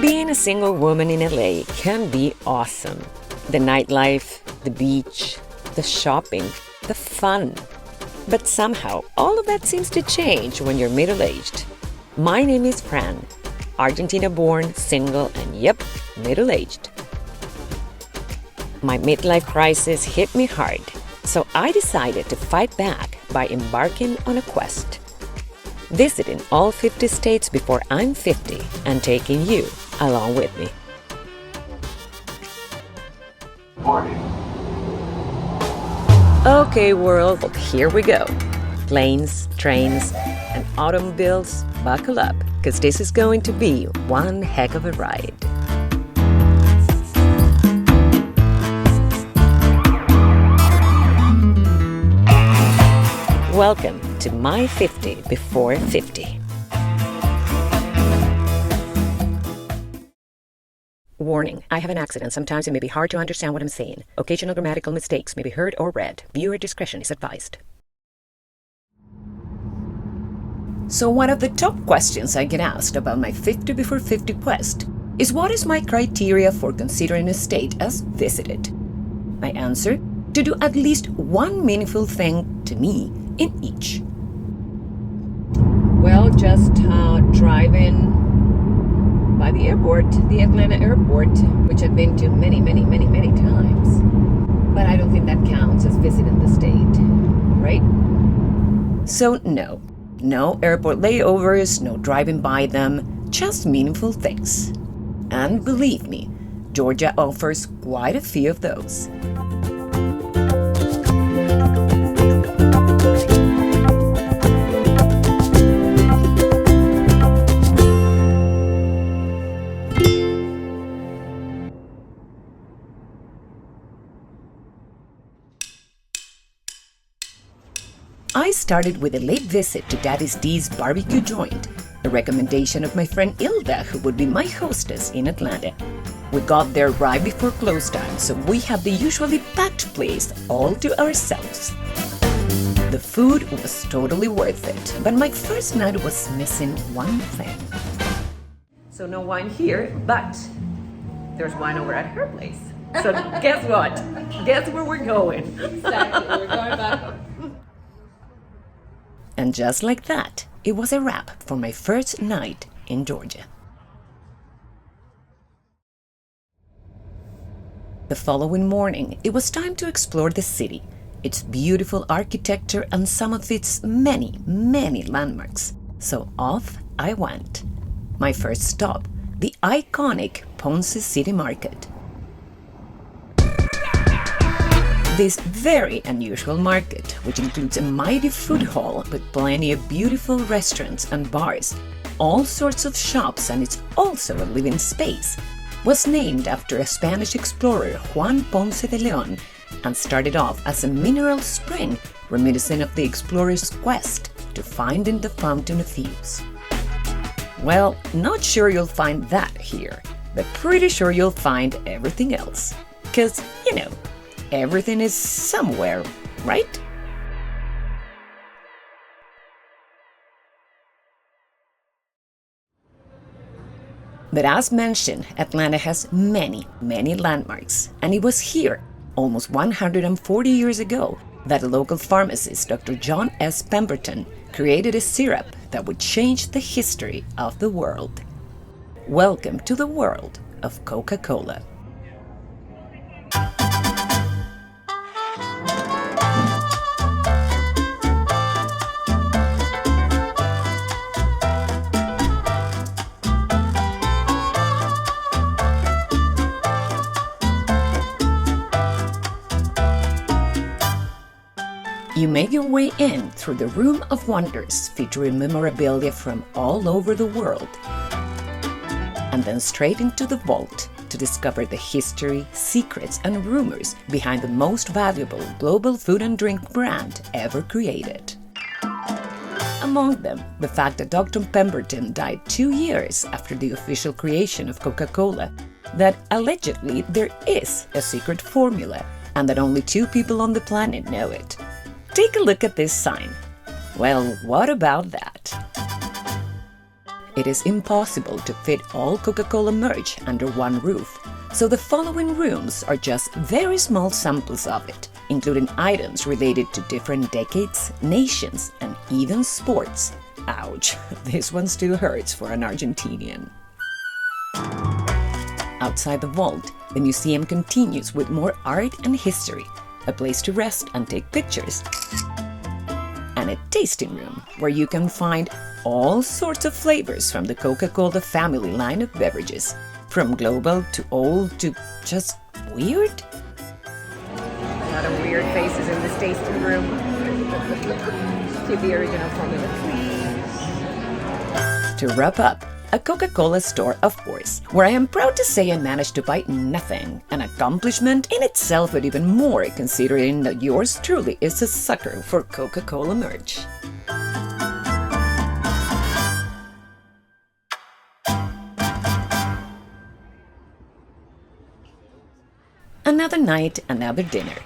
Being a single woman in LA can be awesome. The nightlife, the beach, the shopping, the fun. But somehow, all of that seems to change when you're middle-aged. My name is Fran, Argentina-born, single, and yep, middle-aged. My midlife crisis hit me hard, so I decided to fight back by embarking on a quest. Visiting all 50 states before I'm 50 and taking you along with me. Morning. Okay, world, here we go. Planes, trains, and automobiles, buckle up, because this is going to be one heck of a ride. Welcome to my 50 before 50. Warning, I have an accent. Sometimes it may be hard to understand what I'm saying. Occasional grammatical mistakes may be heard or read. Viewer discretion is advised. So one of the top questions I get asked about my 50 before 50 quest is what is my criteria for considering a state as visited? My answer, to do at least one meaningful thing to me in each. Well, just driving by the airport, the Atlanta airport, which I've been to many times. But I don't think that counts as visiting the state, right? So no airport layovers, no driving by them, just meaningful things. And believe me, Georgia offers quite a few of those. I started with a late visit to Daddy's D'z BBQ Joynt, a recommendation of my friend Hilda, who would be my hostess in Atlanta. We got there right before close time, so we had the usually packed place all to ourselves. The food was totally worth it, but my first night was missing one thing. So no wine here, but there's wine over at her place. So guess what? Guess where we're going? Exactly, we're going back home. And just like that, it was a wrap for my first night in Georgia. The following morning, it was time to explore the city, its beautiful architecture and some of its many landmarks. So off I went. My first stop, the iconic Ponce City Market. This very unusual market, which includes a mighty food hall with plenty of beautiful restaurants and bars, all sorts of shops, and it's also a living space, was named after a Spanish explorer, Juan Ponce de León, and started off as a mineral spring reminiscent of the explorer's quest to finding the Fountain of Youth. Well, not sure you'll find that here, but pretty sure you'll find everything else. 'Cause, everything is somewhere, right? But as mentioned, Atlanta has many landmarks, and it was here, almost 140 years ago, that a local pharmacist, Dr. John S. Pemberton, created a syrup that would change the history of the world. Welcome to the world of Coca-Cola. You make your way in through the Room of Wonders, featuring memorabilia from all over the world, and then straight into the vault to discover the history, secrets, and rumors behind the most valuable global food and drink brand ever created. Among them, the fact that Dr. Pemberton died 2 years after the official creation of Coca-Cola, that allegedly there is a secret formula, and that only 2 people on the planet know it. Take a look at this sign. Well, what about that? it is impossible to fit all Coca-Cola merch under one roof, so the following rooms are just very small samples of it, including items related to different decades, nations, and even sports. Ouch, this one still hurts for an Argentinian. Outside the vault, the museum continues with more art and history, a place to rest and take pictures, and a tasting room where you can find all sorts of flavors from the Coca-Cola family line of beverages, from global to old to just weird. A lot of weird faces in this tasting room. Keep the original formula, please. To wrap up, a Coca-Cola store, of course, where I am proud to say I managed to buy nothing, an accomplishment in itself, but even more considering that yours truly is a sucker for Coca-Cola merch. Another night, another dinner.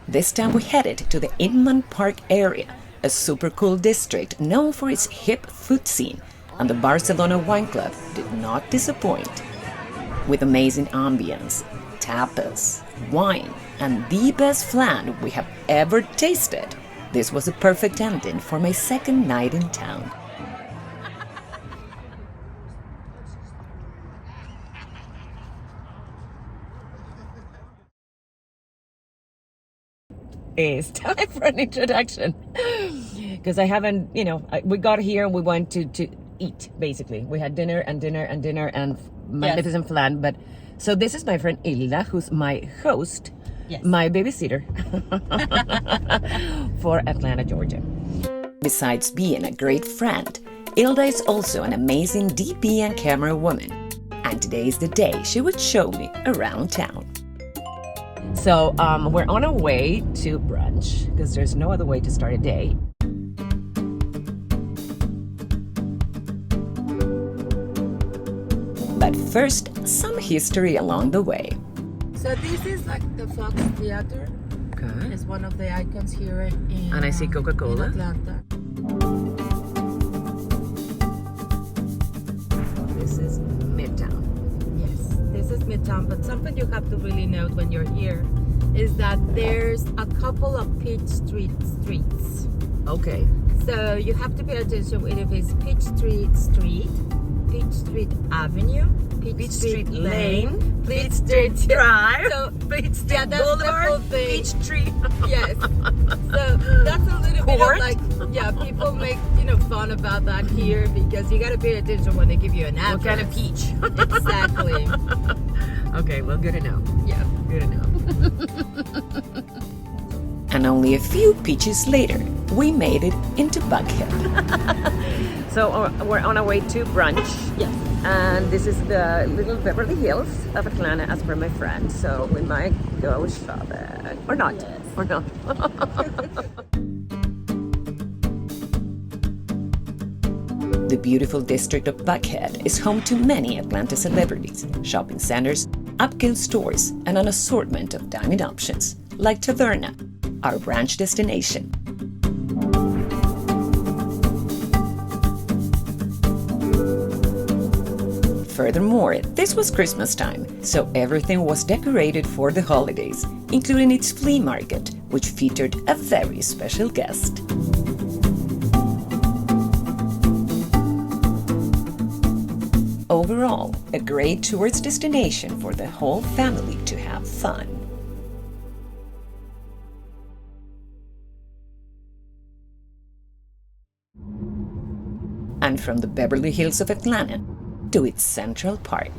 This time we headed to the Inman Park area, a super cool district known for its hip food scene, and the Barcelona Wine Club did not disappoint. With amazing ambience, tapas, wine, and the best flan we have ever tasted, this was a perfect ending for my second night in town. It's time for an introduction, because I haven't, we got here and we went to eat, basically. We had dinner and magnificent flan. But so this is my friend Hilda, who's my host, my babysitter for Atlanta, Georgia. Besides being a great friend, Hilda is also an amazing DP and camera woman, and today is the day she would show me around town. So we're on our way to brunch, because there's no other way to start a day. But first, some history along the way. So this is like the Fox Theater. Okay. It's one of the icons here in And I see Coca-Cola. in Atlanta. This is Midtown. Yes, this is Midtown. But something you have to really note when you're here is that there's a couple of Peach Street streets. Okay. So you have to pay attention if it's Peach Street, Peach Street Avenue, Peach Street Lane, Peach Street Drive, so, Peach Street that's Boulevard, the whole thing. Peachtree. Yes. So that's a little bit Court? of like, people make fun about that here, because you got to pay attention when they give you an address. What kind of peach? Exactly. Okay, well, good to know. Yeah. Good to know. And only a few peaches later, we made it into Buckhead. So we're on our way to brunch. Yes. And this is the little Beverly Hills of Atlanta, as per my friend. So we might go shopping. Or not. Yes. Or not. The beautiful district of Buckhead is home to many Atlanta celebrities, shopping centers, upscale stores, and an assortment of dining options, like Taverna, our brunch destination. Furthermore, this was Christmas time, so everything was decorated for the holidays, including its flea market, which featured a very special guest. Overall, a great tourist destination for the whole family to have fun. And from the Beverly Hills of Atlanta to its Central Park.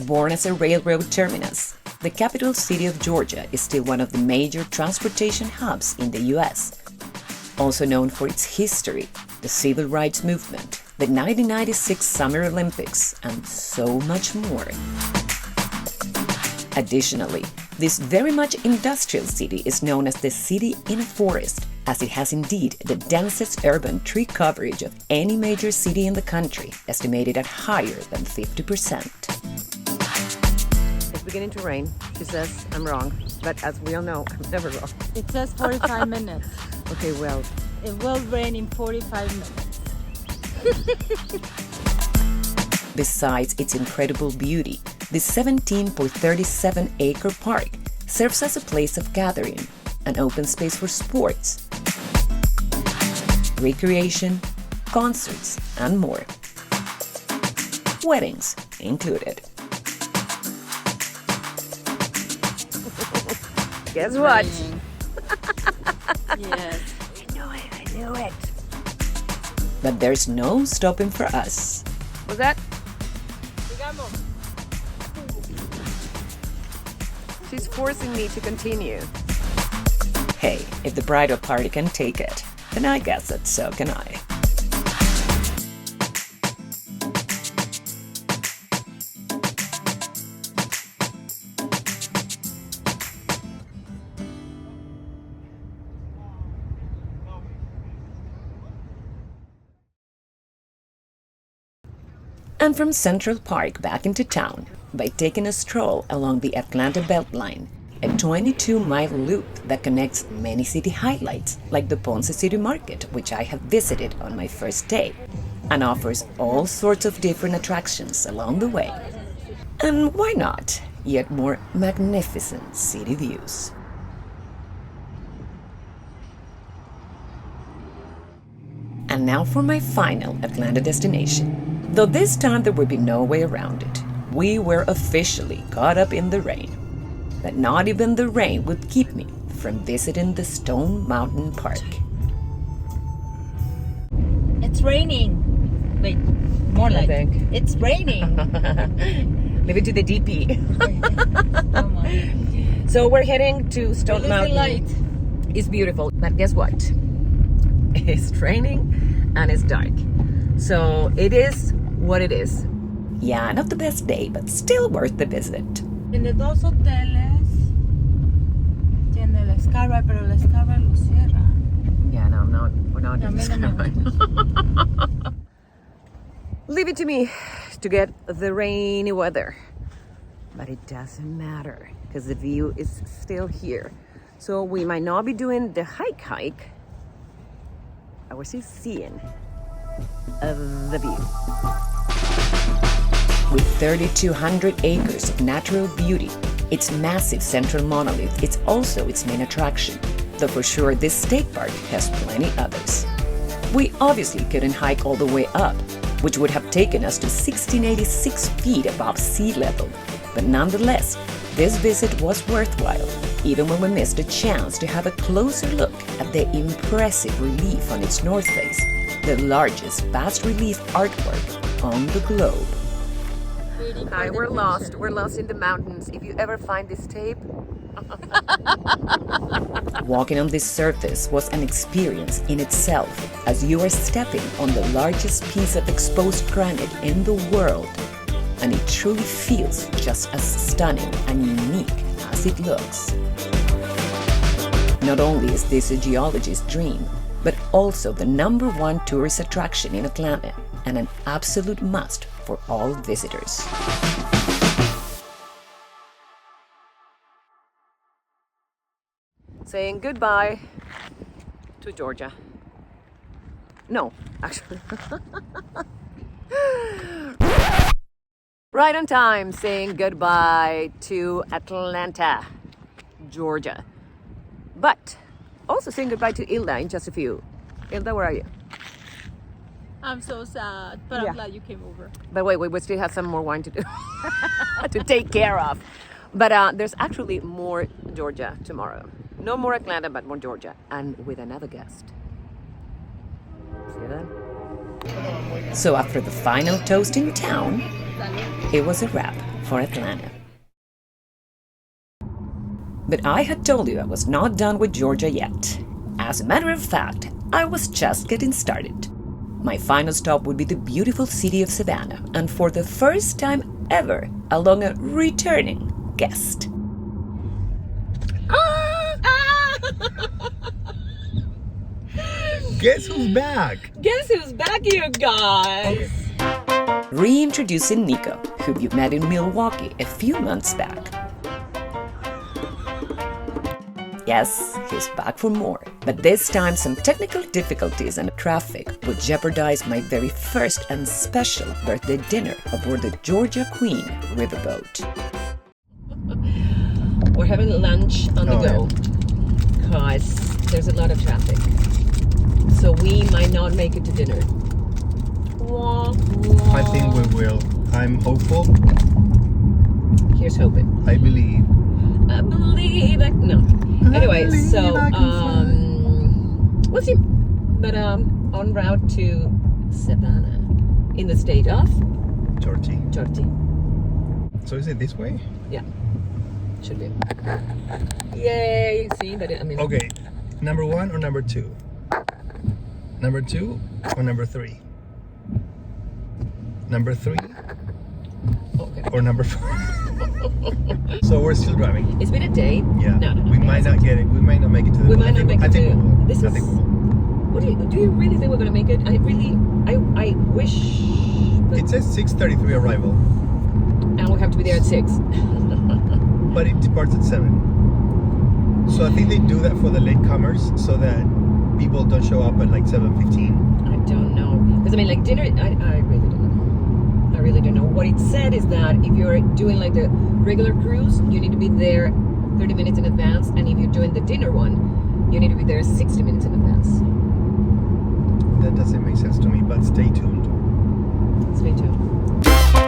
Born as a railroad terminus, the capital city of Georgia is still one of the major transportation hubs in the U.S. Also known for its history, the civil rights movement, the 1996 Summer Olympics, and so much more. Additionally, this very much industrial city is known as the city in a forest, as it has indeed the densest urban tree coverage of any major city in the country, estimated at higher than 50%. beginning to rain. She says I'm wrong, but as we all know, I'm never wrong. It says 45 minutes. Okay, well. It will rain in 45 minutes. Besides its incredible beauty, this 17.37-acre park serves as a place of gathering, an open space for sports, recreation, concerts, and more. Weddings included. Guess what? Yes. I knew it. But there's no stopping for us. What's that? She's forcing me to continue. Hey, if the bridal party can take it, then I guess that so can I. And from Central Park back into town by taking a stroll along the Atlanta Beltline, a 22-mile loop that connects many city highlights like the Ponce City Market, which I have visited on my first day, and offers all sorts of different attractions along the way. And why not, yet more magnificent city views. And now for my final Atlanta destination. Though this time there would be no way around it. We were officially caught up in the rain. But not even the rain would keep me from visiting the Stone Mountain Park. It's raining. Wait, more like it's raining. Leave it to the DP. So we're heading to Stone Mountain. Light. It's beautiful, but guess what? It's raining and it's dark. So it is what it is. Yeah, not the best day, but still worth the visit. Tiene dos hoteles. Tiene el Skybar, pero el Skybar lo cierra. Yeah, no, we're not doing this. No. Leave it to me to get the rainy weather. But it doesn't matter because the view is still here. So we might not be doing the hike. I was still seeing the view. With 3,200 acres of natural beauty, its massive central monolith is also its main attraction, though for sure this state park has plenty others. We obviously couldn't hike all the way up, which would have taken us to 1,686 feet above sea level, but nonetheless, this visit was worthwhile, even when we missed a chance to have a closer look at the impressive relief on its north face, the largest bas-relief artwork on the globe. Hi, we're lost in the mountains. If you ever find this tape. Walking on this surface was an experience in itself, as you are stepping on the largest piece of exposed granite in the world. And it truly feels just as stunning and unique as it looks. Not only is this a geologist's dream, but also the #1 tourist attraction in Atlanta and an absolute must for all visitors. Saying goodbye to Georgia. No, actually. Right on time, saying goodbye to Atlanta, Georgia. But also saying goodbye to Hilda in just a few. Hilda, where are you? I'm so sad, but Yeah. I'm glad you came over. But wait, we still have some more wine to do, to take care of. But there's actually more Georgia tomorrow. No more Atlanta, but more Georgia, and with another guest. See that? So after the final toast in town, it was a wrap for Atlanta. But I had told you I was not done with Georgia yet. As a matter of fact, I was just getting started. My final stop would be the beautiful city of Savannah, and for the first time ever, along a returning guest. Guess who's back? Guess who's back, you guys? Reintroducing Nico, who you met in Milwaukee a few months back. Yes, he's back for more. But this time some technical difficulties and traffic would jeopardize my very first and special birthday dinner aboard the Georgia Queen riverboat. We're having lunch on the go because there's a lot of traffic. So we might not make it to dinner. I think we will. I'm hopeful. Here's hoping. I believe. I believe it. No. Anyway, so we'll see. But en route to Savannah in the state of Georgie. Georgia. So is it this way? Yeah. Should be. Yay! See, but I mean. Okay. Number 1 or number 2? Number 2 or number 3? Number 3 Okay. or number 4? So we're still driving. It's been a day. Yeah. No. We might not get it. We might not make it to the. We might not make it I think to. we will. This I is. think we will. What do you really think we're gonna make it? I wish. But, It says 6:33 arrival, and we have to be there at 6. but it departs at 7. So I think they do that for the latecomers so that people don't show up at like 7:15. I don't know. Because I mean, like dinner, I really don't know. I really don't know. What it said is that if you're doing like the regular cruise, you need to be there 30 minutes in advance. And if you're doing the dinner one, you need to be there 60 minutes in advance. That doesn't make sense to me, but stay tuned. Stay tuned.